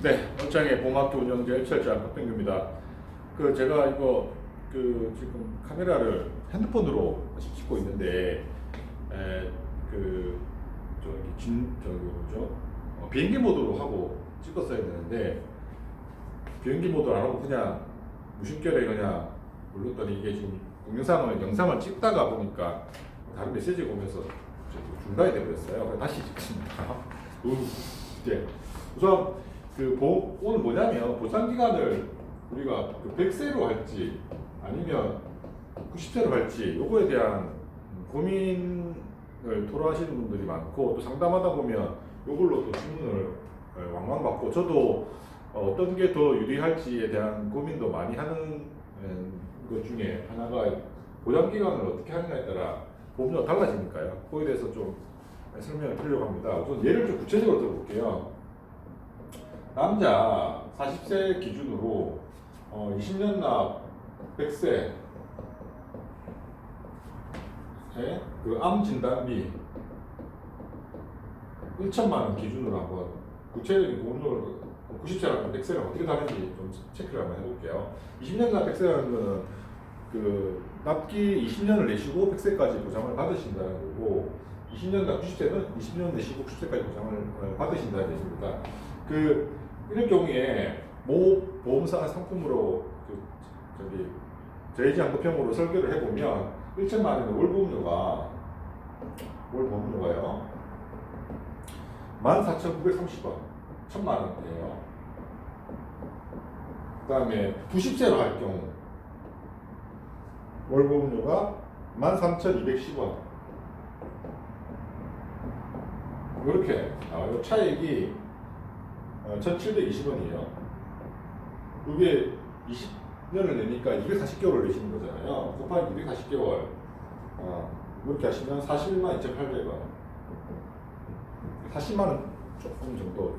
네, 원장의 보험학교 운영자 철저한 박병규입니다. 제가 이거 지금 카메라를 핸드폰으로 찍고 있는데 저기 뭐죠? 비행기 모드로 하고 찍었어야 되는데 비행기 모드를 안 하고 그냥 무심결에 그냥 눌렀더니 이게 지금 영상을 찍다가 보니까 다른 메시지가 오면서 중단이 되버렸어요. 그래서 다시 찍습니다. 네. 우선 오늘 뭐냐면 보상 기간을 우리가 100세로 할지 아니면 90세로 할지 요거에 대한 고민을 토로하시는 분들이 많고 또 상담하다 보면 요걸로 또 질문을 왕왕 받고 저도 어떤 게 더 유리할지에 대한 고민도 많이 하는 것 중에 하나가 보장 기간을 어떻게 하느냐에 따라 보험료가 달라지니까요. 그거에 대해서 좀 설명을 드리려고 합니다. 우선 예를 좀 구체적으로 들어볼게요. 남자 40세 기준으로 20년 납 100세 암 진단비 1천만 원 기준으로 한번 구체적인 보험료를 90세랑 100세랑 어떻게 다른지 좀 체크를 한번 해볼게요. 20년 납 100세라는 거는 납기 20년을 내시고 100세까지 보장을 받으신다는 거고 20년 납 90세는 20년 내시고 90세까지 보장을 받으신다는 얘기입니다. 이런 경우에 모 보험사 상품으로 저해지 환급형으로 설계를 해보면 1천만 원의 월 보험료가요 14,930원 1,000만 원이에요. 그 다음에 90세로 할 경우 월 보험료가 13,210원 이렇게 이 차액이 1,720원이에요. 이게 20년을 내니까 240개월을 내시는 거잖아요. 곱하기 240개월 이렇게 하시면 41만 2,800원 40만 원 조금 정도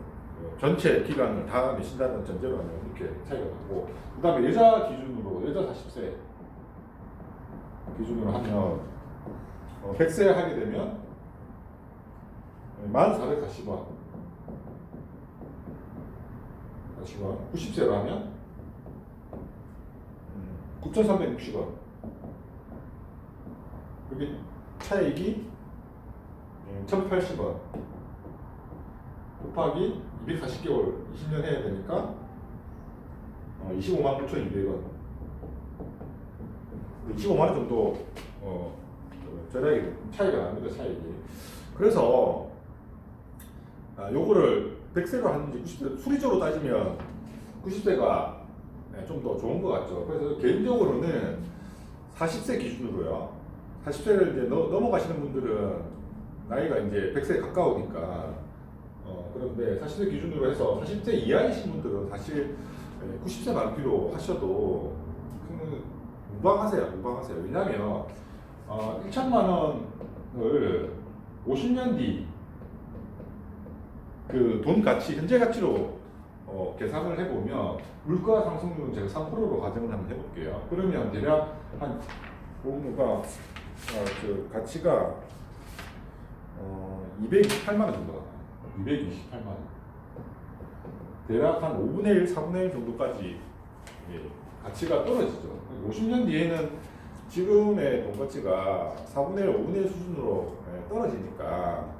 전체 기간을 다 내신다는 전제로 하면 이렇게 차이가 나고 그 다음에 여자 기준으로 여자 40세 기준으로 하면 100세 하게 되면 1440원 90세로 하면 9,360원 여기 차액이 1,080원 곱하기 240개월 20년 해야 되니까 25만 9,200원 25만 원 정도 저렴하게 차이가 납니다. 차익이. 그래서 요거를 100세로 하는지 90세 수리적으로 따지면 90세가 좀 더 좋은 것 같죠. 그래서 개인적으로는 40세 기준으로요. 40세를 이제 넘어가시는 분들은 나이가 이제 100세에 가까우니까 그런데 40세 기준으로 해서 40세 이하이신 분들은 사실 90세 만기로 하셔도 무방하세요. 왜냐하면 1천만 원을 50년 뒤 돈 가치, 현재 가치로 계산을 해보면 물가 상승률은 제가 3%로 가정을 한번 해볼게요. 그러면 대략 한 보험료가 가치가 228만 원 정도가 나와요. 228만 원. 대략 한 5분의 1, 4분의 1 정도까지 가치가 떨어지죠. 50년 뒤에는 지금의 돈 가치가 4분의 1, 5분의 1 수준으로 떨어지니까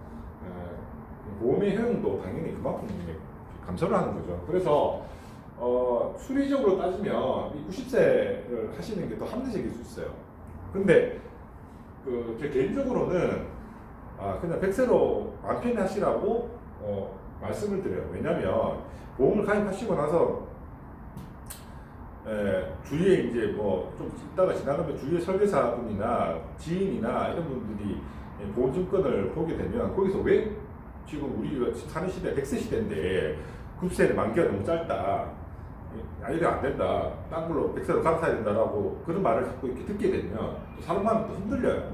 보험의 효용도 당연히 그만큼 감소를 하는 거죠. 그래서 수리적으로 따지면 90세를 하시는 게 더 합리적일 수 있어요. 근데 제 개인적으로는 그냥 100세로 마음 편히 하시라고 말씀을 드려요. 왜냐면 보험을 가입하시고 나서 주위에 이제 좀 있다가 지나가면 주위에 설계사분이나 지인이나 이런 분들이 보험증권을 보게 되면 거기서 왜 지금 우리가 사는 시대 100세 시대인데 90세는 만기가 너무 짧다. 이래 안 된다. 딴 걸로 100세로 갈아타야 된다라고 그런 말을 자꾸 이렇게 듣게 되면 사람 마음이 또 흔들려요.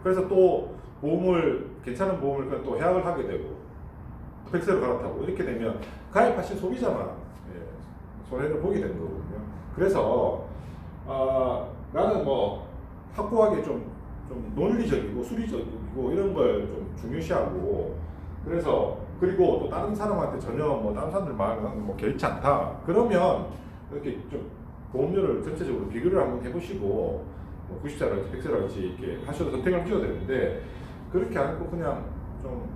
그래서 또 괜찮은 보험을 또 해약을 하게 되고 100세로 갈아타고 이렇게 되면 가입하신 소비자만 손해를 보게 되는 거거든요. 그래서 나는 확고하게 좀 논리적이고 수리적이고 이런 걸 좀 중요시하고 그래서 그리고 또 다른 사람한테 전혀 뭐 다른 사람들 말은 뭐 개의치 않다. 그러면 이렇게 좀 보험료를 전체적으로 비교를 한번 해보시고 뭐 90세라든지 100세라든지 이렇게 하셔도 선택을 하셔야 되는데 그렇게 않고 그냥 좀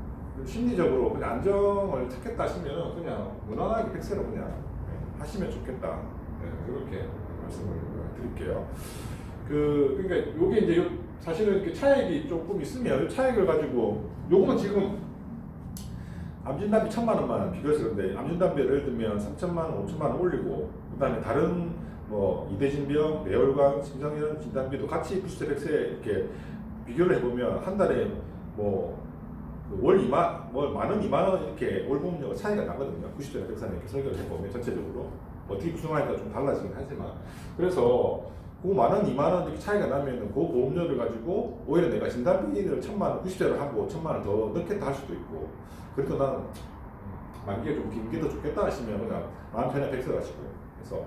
심리적으로 그냥 안정을 찾겠다 하시면 그냥 무난하게 100세로 그냥 하시면 좋겠다. 네, 그렇게 말씀을 드릴게요. 그러니까 요게 이제 사실은 이렇게 차액이 조금 있으면 이 차액을 가지고 요거는 지금 암진단비 1,000만 원만 비교해서 그런데 암진단비를 예를 들면 3,000만 원, 5,000만 원 올리고 그다음에 다른 뭐 이대진병, 뇌혈관, 심장이런 진단비도 같이 90세, 100세 이렇게 비교를 해보면 한 달에 뭐월 2만, 원, 2만 원 이렇게 월보험료가 차이가 나거든요. 90세나 100세나 이렇게 설계를 해보면 전체적으로 어떻게 구성하니까 좀 달라지긴 하지만 그래서 그 10,000원, 2만원 이렇게 차이가 나면은 그 보험료를 가지고 오히려 내가 진단비를 1,000만 원, 90세를 하고 1,000만 원 더 넣겠다 할 수도 있고 그래도 나는 만기가 좀 긴 게 더 좋겠다 하시면 그냥 마음 편하게 100세 가시고요. 그래서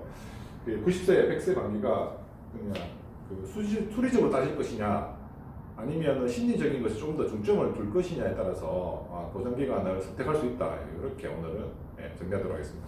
90세, 100세 만기가 그냥 수리적으로 따질 것이냐 아니면 심리적인 것에 조금 더 중점을 둘 것이냐에 따라서 보장기간을 선택할 수 있다. 이렇게 오늘은 정리하도록 하겠습니다.